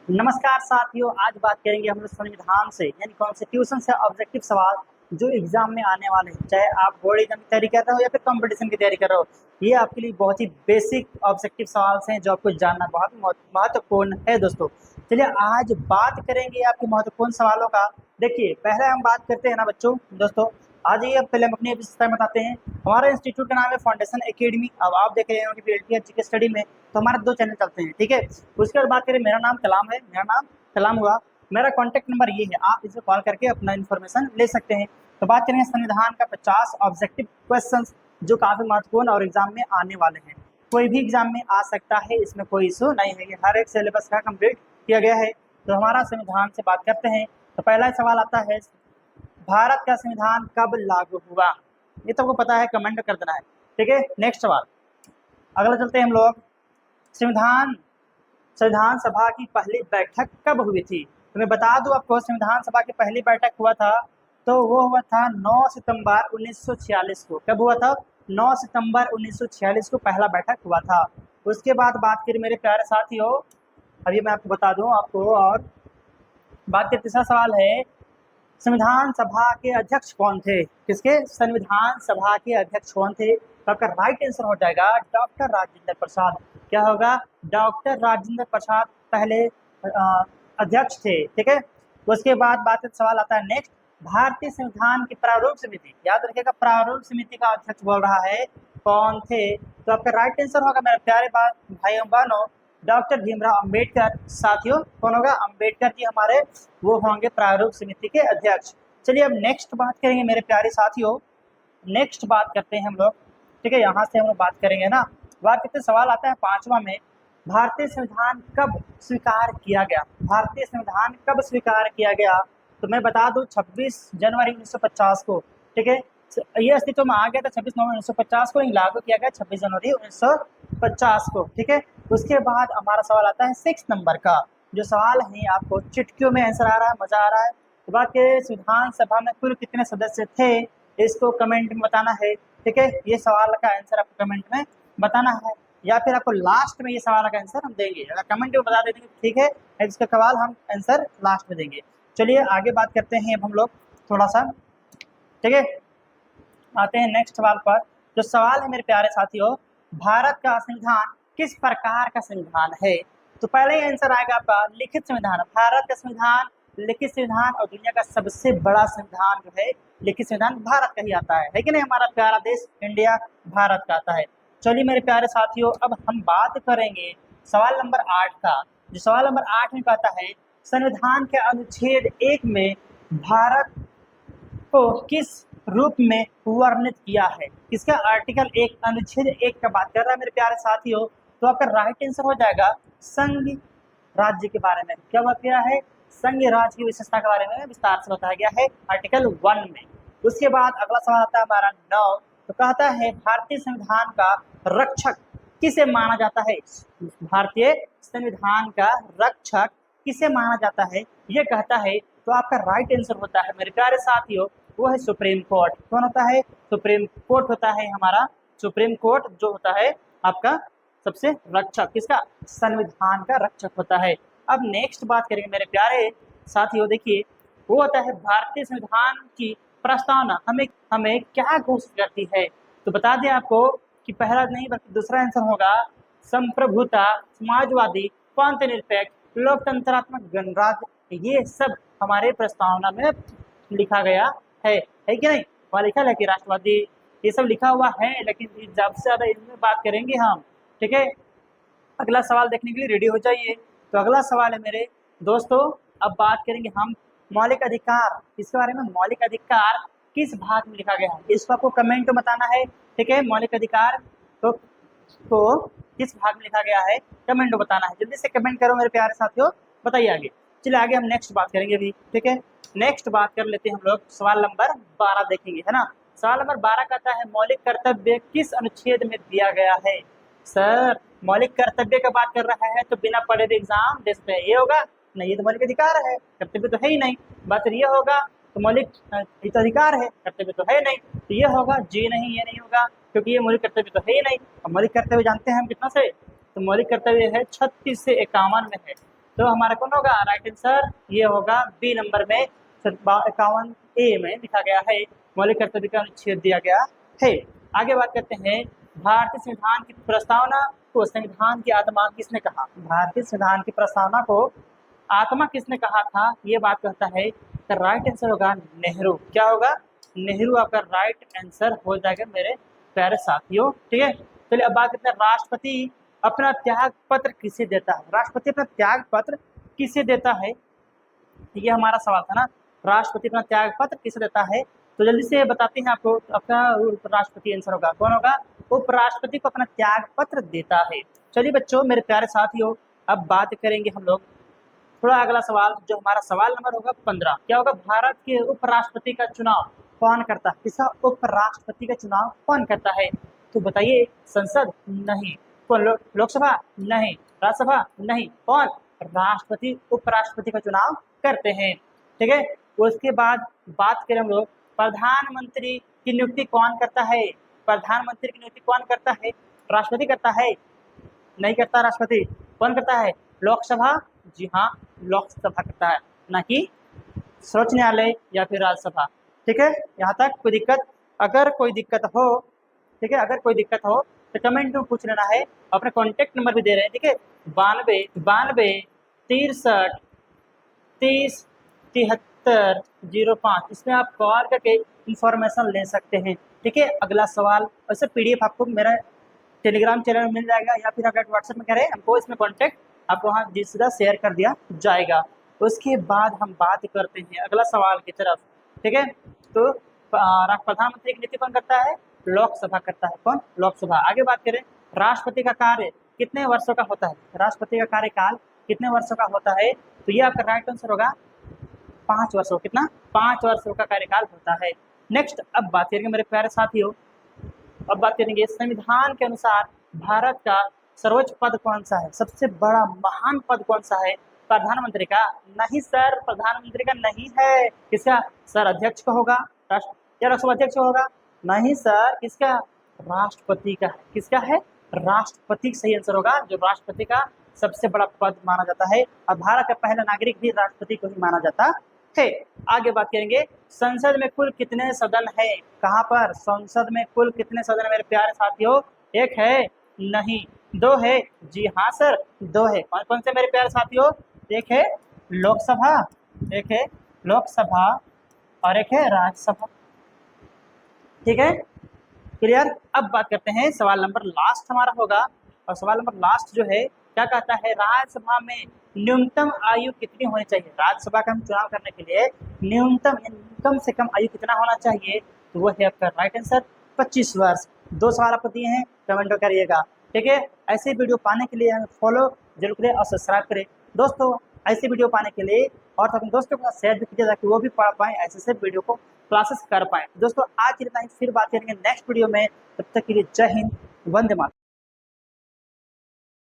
नमस्कार साथियों, आज बात करेंगे हम लोग संविधान से यानी कॉन्स्टिट्यूशन से ऑब्जेक्टिव सवाल जो एग्जाम में आने वाले हैं। चाहे आप बोर्ड एग्जाम की तैयारी कर रहे हो या फिर कंपटीशन की तैयारी कर रहे हो, ये आपके लिए बहुत ही बेसिक ऑब्जेक्टिव सवाल हैं जो आपको जानना बहुत महत्वपूर्ण है। दोस्तों चलिए आज बात करेंगे आपके महत्वपूर्ण सवालों का। देखिए पहले हम बात करते हैं ना बच्चों, दोस्तों आज ये पहले हम अपनी विशेषताएं बताते हैं। हमारे इंस्टीट्यूट का नाम है फाउंडेशन एकेडमी। अब आप देख रहे हैं पीएचडी के स्टडी में, तो हमारे 2 चैनल चलते हैं, ठीक है। उसके बाद बात करें, मेरा नाम कलाम है, मेरा नाम कलाम हुआ। मेरा कॉन्टैक्ट नंबर ये है, आप इसे कॉल करके अपना इन्फॉर्मेशन ले सकते हैं। तो बात करेंगे संविधान का 50 ऑब्जेक्टिव क्वेश्चंस जो काफी महत्वपूर्ण और एग्जाम में आने वाले हैं। कोई भी एग्जाम में आ सकता है, इसमें कोई इशू नहीं है, ये हर एक सिलेबस का कंप्लीट किया गया है। तो हमारा संविधान से बात करते हैं। तो पहला सवाल आता है, भारत का संविधान कब लागू हुआ? ये तो आपको पता है, कमेंट कर देना है, ठीक है। नेक्स्ट सवाल, अगला चलते हैं हम लोग। संविधान सभा की पहली बैठक कब हुई थी? तो मैं बता दूं आपको, संविधान सभा की पहली बैठक हुआ था तो वो हुआ था 9 सितंबर 1946 को। कब हुआ था? 9 सितंबर 1946 को पहला बैठक हुआ था। उसके बाद बात करें मेरे प्यारे साथियों, अभी मैं आपको बता दूं आपको। और बात के तीसरा सवाल है, संविधान सभा के अध्यक्ष कौन थे? किसके? संविधान सभा के अध्यक्ष कौन थे? तो आपका राइट आंसर हो जाएगा डॉक्टर राजेंद्र प्रसाद। क्या होगा? डॉक्टर राजेंद्र प्रसाद पहले अध्यक्ष थे, ठीक है। उसके बाद बात सवाल आता है नेक्स्ट, भारतीय संविधान की प्रारूप समिति, याद रखिएगा प्रारूप समिति का अध्यक्ष बोल रहा है, कौन थे? तो आपका राइट आंसर होगा मेरे प्यारे भाइयों बहनों, डॉक्टर भीमराव अंबेडकर। साथियों कौन होगा? अंबेडकर जी हमारे वो होंगे प्रारूप समिति के अध्यक्ष। चलिए अब नेक्स्ट बात करेंगे मेरे प्यारे साथियों, नेक्स्ट बात करते हैं हम लोग, ठीक है। यहाँ से हम लोग बात करेंगे ना, बात करते सवाल आता है 5वां में, भारतीय संविधान कब स्वीकार किया गया? भारतीय संविधान कब स्वीकार किया गया? तो मैं बता दूं 26 जनवरी 1950 को, ठीक है। ये अस्तित्व में आ गया था 26 नवंबर 1950 को, लागू किया गया 26 जनवरी 1950 को, ठीक है। उसके बाद हमारा सवाल आता है 6 नंबर का, जो सवाल है आपको चुटकियों में आंसर आ रहा है, मजा आ रहा है। तो बात के संविधान सभा में कुल कितने सदस्य थे, इसको कमेंट में बताना है, ठीक है। ये सवाल का आंसर आपको कमेंट में बताना है, या फिर आपको लास्ट में ये सवाल का आंसर हम देंगे। अगर कमेंट में बता देंगे ठीक है, इसका सवाल हम आंसर लास्ट में देंगे। चलिए आगे बात करते हैं अब हम लोग थोड़ा सा, ठीक है। आते हैं नेक्स्ट सवाल पर। जो सवाल है मेरे प्यारे साथियों, भारत का संविधान किस प्रकार का संविधान है? तो पहले ही आंसर आएगा आपका लिखित संविधान। भारत का संविधान लिखित संविधान, और दुनिया का सबसे बड़ा संविधान जो है लिखित संविधान भारत का ही आता है कि नहीं? हमारा प्यारा देश इंडिया भारत का आता है। चलिए मेरे प्यारे साथियों, अब हम बात करेंगे सवाल नंबर 8 का। जो सवाल नंबर 8 में कहता है, संविधान के अनुच्छेद 1 में भारत को किस रूप में वर्णित किया है? किसका? आर्टिकल 1 अनुच्छेद 1 का बात कर रहा है मेरे प्यारे साथियों। तो आपका राइट आंसर हो जाएगा संघ राज्य के बारे में। क्या बात किया है? संघ राज्य की विशेषता के बारे में विस्तार से बताया गया है आर्टिकल 1 में। उसके बाद अगला सवाल आता है हमारा 9। तो कहता है, भारतीय संविधान का रक्षक किसे माना जाता है? भारतीय संविधान का रक्षक किसे माना जाता है, ये कहता है। तो आपका राइट आंसर होता है मेरे प्यारे साथियों, वो है सुप्रीम कोर्ट। कौन होता है? सुप्रीम कोर्ट होता है हमारा, सुप्रीम कोर्ट जो होता है आपका सबसे रक्षक, किसका? संविधान का रक्षक होता है। अब नेक्स्ट बात करेंगे मेरे प्यारे साथियों, देखिए वो होता है भारतीय संविधान की प्रस्तावना हमें हमें क्या घोषित करती है? तो बता दें आपको कि पहला नहीं बल्कि दूसरा आंसर होगा संप्रभुता, समाजवादी, पंथ निरपेक्ष, लोकतंत्रात्मक गणराज्य, ये सब हमारे प्रस्तावना में लिखा गया है कि नहीं? वहाँ लिखा है कि राष्ट्रवादी, ये सब लिखा हुआ है, लेकिन ज्यादा से ज्यादा इनमें बात करेंगे हम, ठीक है। अगला सवाल देखने के लिए रेडी हो जाइए। तो अगला सवाल है मेरे दोस्तों, अब बात करेंगे हम मौलिक अधिकार, इसके बारे में। मौलिक अधिकार किस भाग में लिखा गया है, इसको आपको कमेंट में बताना है, ठीक है। मौलिक अधिकार तो किस भाग में लिखा गया है, कमेंट में बताना है। जल्दी से कमेंट करो मेरे प्यारे साथियों, बताइए आगे। चलिए आगे हम नेक्स्ट बात करेंगे अभी, ठीक है। नेक्स्ट बात कर लेते हैं हम लोग, सवाल नंबर 12 देखेंगे, है ना। सवाल नंबर 12 कहता है, मौलिक कर्तव्य किस अनुच्छेद में दिया गया है? सर मौलिक कर्तव्य का बात कर रहा है तो बिना पढ़े भी एग्जाम दे सकते हैं, ये होगा नहीं? ये तो मौलिक अधिकार है, कर्तव्य तो है ही नहीं। बात ये होगा तो मौलिक ये तो अधिकार है, कर्तव्य तो है नहीं, तो ये होगा जी नहीं, ये नहीं होगा, क्योंकि ये मौलिक कर्तव्य तो है ही नहीं। और मौलिक कर्तव्य जानते हैं हम कितना से? तो मौलिक कर्तव्य है 36 से 51 में है। तो हमारा कौन होगा राइट आंसर, ये होगा बी नंबर में 51A में लिखा गया है, मौलिक कर्तव्य का अनुच्छेद दिया गया है। आगे बात करते हैं, भारतीय संविधान की प्रस्तावना को संविधान की आत्मा किसने कहा? भारतीय संविधान की प्रस्तावना को आत्मा किसने कहा था, ये बात कहता है तो राइट आंसर होगा नेहरू। क्या होगा? नेहरू आपका राइट आंसर हो जाएगा मेरे प्यारे साथियों। ठीक है, चलिए अब बात करते हैं, राष्ट्रपति अपना त्याग पत्र किसे देता है? राष्ट्रपति अपना त्याग पत्र किसे देता है, ये हमारा सवाल था ना। राष्ट्रपति अपना त्याग पत्र किसे देता है, तो जल्दी से बताते हैं आपको। अपना राष्ट्रपति आंसर होगा, कौन होगा? उपराष्ट्रपति को अपना त्याग पत्र देता है। चलिए बच्चों मेरे प्यारे साथियों, अब बात करेंगे हम लोग थोड़ा अगला सवाल, जो हमारा सवाल नंबर होगा 15। क्या होगा? भारत के उपराष्ट्रपति का चुनाव कौन करता है? इसका उपराष्ट्रपति का चुनाव कौन करता है? तो बताइए, संसद? नहीं। कौन? लोकसभा? नहीं। राज्यसभा? नहीं। कौन? राष्ट्रपति उपराष्ट्रपति का चुनाव करते हैं। ठीक है, उसके बाद बात करें हम लोग, प्रधानमंत्री की नियुक्ति कौन करता है? प्रधानमंत्री की नियुक्ति कौन करता है? राष्ट्रपति करता है? नहीं करता राष्ट्रपति। कौन करता है? लोकसभा? जी हाँ, लोकसभा करता है, ना कि सर्वोच्च न्यायालय या फिर राज्यसभा। ठीक है, यहाँ तक कोई दिक्कत? अगर कोई दिक्कत हो, ठीक है, अगर कोई दिक्कत हो तो कमेंट में पूछ लेना है। अपने कॉन्टेक्ट नंबर भी दे रहे हैं, ठीक है, 92 63 30 73 05। इसमें आप कॉल करके इंफॉर्मेशन ले सकते हैं। ठीक है, अगला सवाल, वैसे PDF आपको मेरा टेलीग्राम चैनल में मिल जाएगा, या फिर आप व्हाट्सएप में करें हमको, इसमें कॉन्टेक्ट आपको वहाँ सीधा शेयर कर दिया जाएगा। उसके बाद हम बात करते हैं अगला सवाल की तरफ। ठीक है, तो प्रधानमंत्री की नीति कौन करता है? लोकसभा करता है। कौन? लोकसभा। आगे बात करें, राष्ट्रपति का कार्य कितने वर्षों का होता है? राष्ट्रपति का कार्यकाल कितने वर्षों का होता है? तो ये आपका राइट आंसर होगा 5 वर्षों। कितना? 5 वर्षों का कार्यकाल होता है। नेक्स्ट, अब बात करेंगे मेरे प्यारे साथियों, अब बात करेंगे संविधान के अनुसार भारत का सर्वोच्च पद कौन सा है? सबसे बड़ा महान पद कौन सा है? प्रधानमंत्री का? नहीं सर, प्रधानमंत्री का नहीं है। किसका? सर अध्यक्ष का होगा, या लोकसभा अध्यक्ष का होगा? नहीं सर, किसका? राष्ट्रपति का है। किसका है? राष्ट्रपति सही आंसर होगा, जो राष्ट्रपति का सबसे बड़ा पद माना जाता है। और भारत का पहला नागरिक भी राष्ट्रपति को ही माना जाता है। आगे बात करेंगे, संसद में कुल कितने सदन है? कहाँ पर? संसद में कुल कितने सदन है मेरे प्यारे साथियों? 1 है? नहीं। 2 है? जी हाँ सर, 2 है। कौन कौन से मेरे प्यारे साथियों? 1 है लोकसभा, 1 है लोकसभा और 1 है राज्यसभा। ठीक है, क्लियर? अब बात करते हैं, सवाल नंबर लास्ट हमारा होगा, और सवाल नंबर लास्ट जो है क्या कहता है, राज्यसभा में न्यूनतम आयु कितनी होनी चाहिए? राज्यसभा का हम चुनाव करने के लिए न्यूनतम कम से कम आयु कितना होना चाहिए? तो वो है आपका राइट आंसर 25 वर्ष। 2 सवाल आपको दिए हैं, कमेंट करिएगा। ठीक है, ऐसे वीडियो पाने के लिए हमें फॉलो जरूर करें और सब्सक्राइब करें। दोस्तों ऐसे वीडियो पाने के लिए और अपने दोस्तों के साथ शेयर भी कीजिए, ताकि वो भी पढ़ पाएँ, ऐसे वीडियो को क्लासेस कर पाएँ। दोस्तों आज इतना ही, फिर बात करेंगे नेक्स्ट वीडियो में। तब तक के लिए जय हिंद, वंदे मातरम।